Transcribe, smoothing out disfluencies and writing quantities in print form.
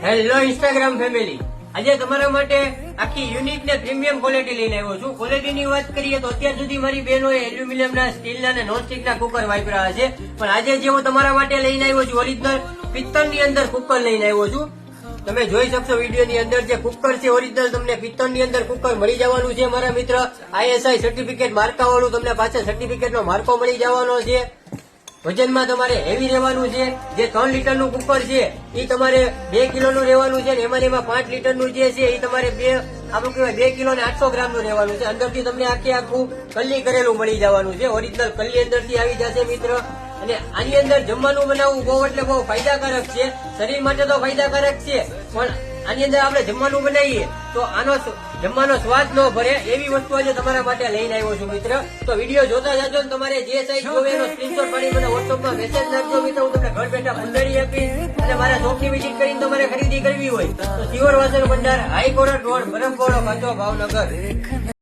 Hello Instagram family, આજે તમારા માટે આખી યુનિક ને પ્રીમિયમ ક્વોલિટી લઈને આવ્યો છું. ક્વોલિટીની વાત કરીએ તો અત્યાર સુધી મારી બહેનોએ એલ્યુમિનિયમના, સ્ટીલના અને નોનસ્ટિકના કુકર વાપર્યા છે, પણ આજે જે હું તમારા માટે લઈને આવ્યો છું ઓરિજિનલ પિત્તળની અંદર કુકર લઈને આવ્યો છું. તમે જોઈ શકશો વિડીયોની અંદર જે કુકર છે ઓરિજિનલ તમને પિત્તળની અંદર કુકર મળી જવાનું છે મારા મિત્ર. ISI સર્ટિફિકેટ માર્કા વાળું તમને પાછળ સર્ટિફિકેટનો માર્કો મળી જવાનો છે. વજનમાં તમારે હેવી રહેવાનું છે. જે 3 લીટરનું કુકર છે એ તમારે 2 કિલોનું રહેવાનું છે, એમાં 5 લીટરનું જે છે એ તમારે આપણું કહેવાય 2 કિલો ને 800 ગ્રામનું રહેવાનું છે. અંદરથી તમને આખું કલ્લી કરેલું મળી જવાનું છે. ઓરિજિનલ કલ્લી અંદરથી આવી જશે મિત્ર. અને આની અંદર જમવાનું બનાવવું બહુ એટલે બહુ ફાયદાકારક છે. શરીર માટે તો ફાયદાકારક છે, પણ આની અંદર આપણે જમવાનું બનાવીએ તો આનો જમવાનો સ્વાદ ન ભરે એવી વસ્તુ આજે તમારા માટે લઈને આવ્યો છું મિત્ર. તો વિડીયો જોતા જાજો ને તમારે જે સાઈઝ જોવે એનો સ્ક્રીનશોટ પાડી મને વોટ્સઅપમાં મેસેજ નાખજો મિત્ર. હું તમને ઘર બેઠા મંગાવી આપીશ. અને મારા શોપની વિઝિટ કરીને તમારે ખરીદી કરવી હોય તો શિવર વાસણ ભંડાર, હાઈકોર્ટ રોડ, બરફવાળો, કાચો, ભાવનગર.